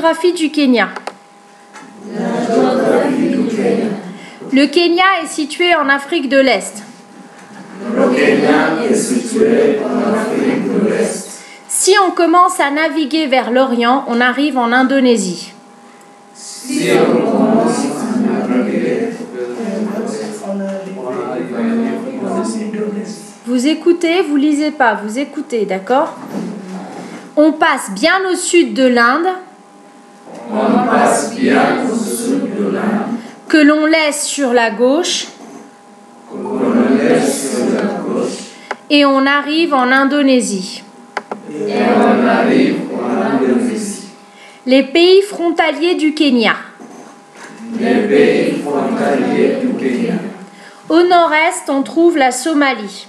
géographie du Kenya. Le Kenya est situé en Afrique de l'Est. Si on commence à naviguer vers l'Orient, on arrive en Indonésie. Vous écoutez, vous lisez pas, vous écoutez, d'accord? On passe bien au sud de l'Inde, que l'on laisse sur la gauche, et on arrive en Indonésie. Les pays frontaliers du Kenya. Au nord-est, on trouve la Somalie.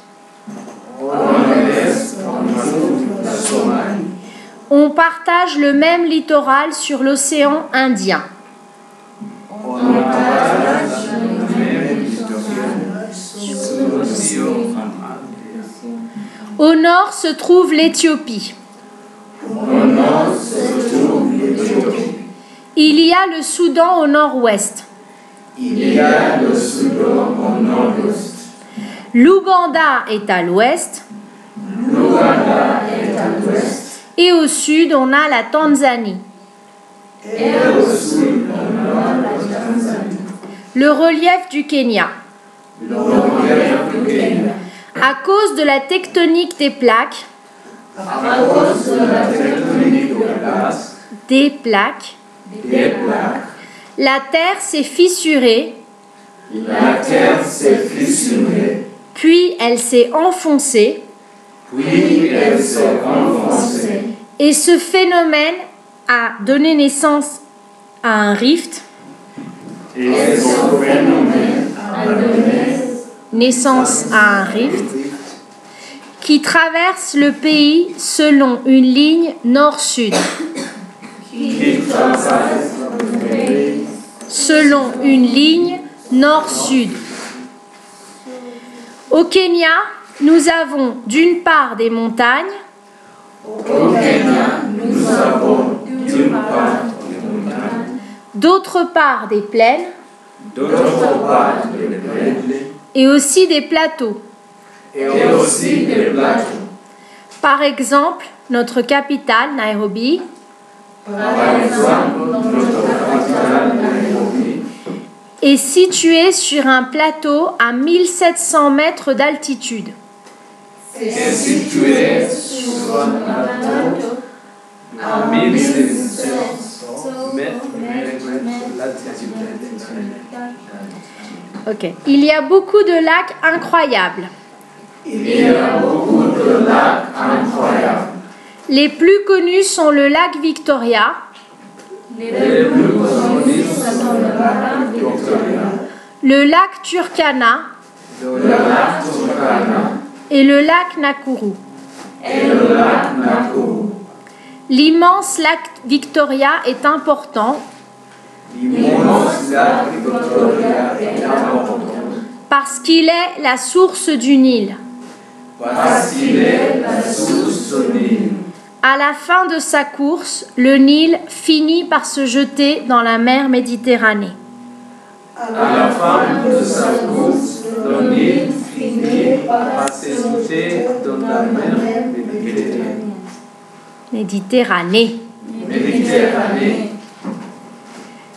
On partage le même littoral sur l'océan Indien. Au nord se trouve l'Éthiopie. Il y a le Soudan au nord-ouest. L'Ouganda est à l'ouest. Et au sud, on a la Tanzanie. Le relief du Kenya. À cause de la tectonique des plaques, la terre s'est fissurée, puis elle s'est enfoncée, et ce phénomène a donné naissance à un rift, qui traverse le pays selon une ligne nord-sud. Au Kenya, nous avons d'une part des montagnes, d'autre part des plaines, et aussi des plateaux. Par exemple, notre capitale, Nairobi, est située sur un plateau à 1700 mètres d'altitude. Okay. Il y a beaucoup de lacs incroyables. Les plus connus sont le lac Victoria, le lac Turkana et le lac Nakuru. L'immense lac Victoria est important parce qu'il est la source du Nil. À la fin de sa course, le Nil finit par se jeter dans la mer Méditerranée. Méditerranée.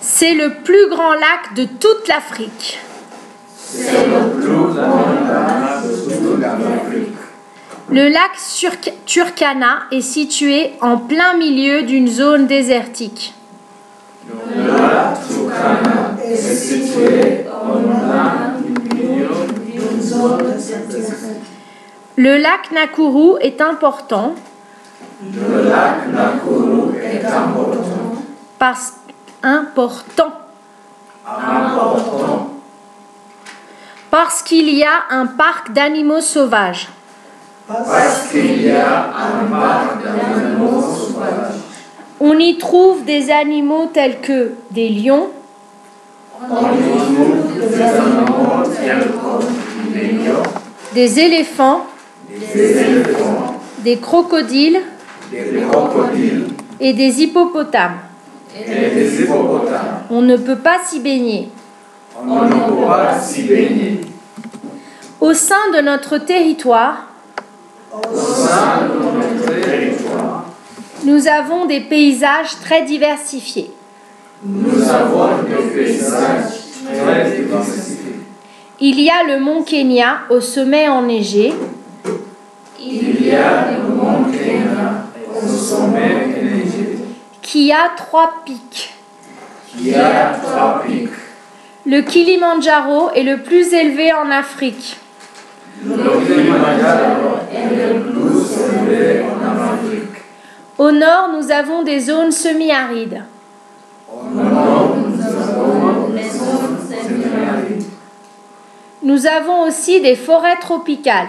C'est le plus grand lac de toute l'Afrique. Le lac Turkana est situé en plein milieu d'une zone désertique. Le lac Nakuru est important. Parce qu'il y a un parc d'animaux sauvages. On y trouve des animaux tels que des lions, des éléphants, des crocodiles et des hippopotames. et des hippopotames. On ne peut pas s'y baigner. On ne peut pas s'y baigner. Au sein de notre territoire, Au sein de notre territoire, nous avons des paysages très diversifiés. nous avons des paysages très diversifiés. Il y a le mont Kenya au sommet enneigé, Il y a le mont Kenya au sommet enneigé, qui a 3 pics. qui a 3 pics. Le Kilimandjaro est le plus élevé en Afrique. Le Kilimanjaro est le plus élevé en Afrique. Au nord, nous avons des zones semi-arides. Au nord, nous avons des zones semi-arides. Nous avons aussi des forêts tropicales,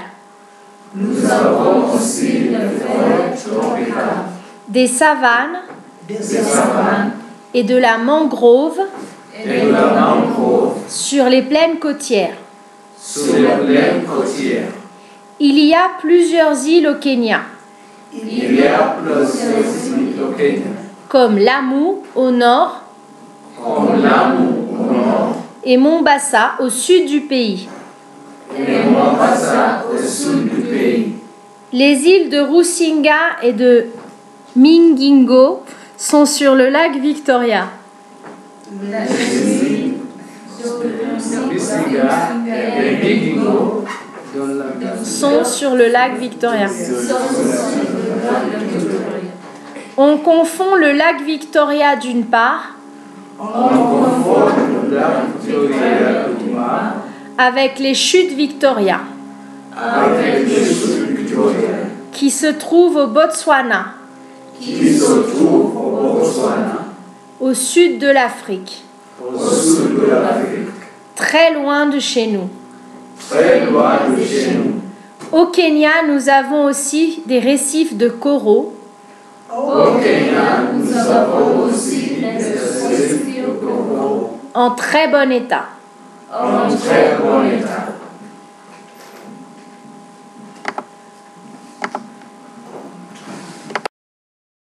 Nous avons aussi des forêts tropicales, des savanes des savanes et de la mangrove et de la mangrove sur les plaines côtières. sur les plaines côtières. Il y a plusieurs îles au Kenya, Il y a plusieurs îles au Kenya, comme Lamu au nord comme Lamu au nord et Mombasa au sud du pays. et Mombasa au sud du pays. Les îles de Rusinga et de Mingingo sont sur le lac Victoria. Les îles de Rusinga et de Mingingo Sont sur le lac Victoria. On confond le lac Victoria d'une part on confond le lac Victoria du Nord avec les chutes Victoria avec les chutes Victoria qui se trouvent au Botswana, qui se trouvent au Botswana, au sud de l'Afrique, au sud de l'Afrique, très loin de chez nous. très loin de chez nous. Au Kenya, nous avons aussi des récifs de coraux Au Kenya, nous avons aussi des récifs de coraux en très bon état. en très bon état.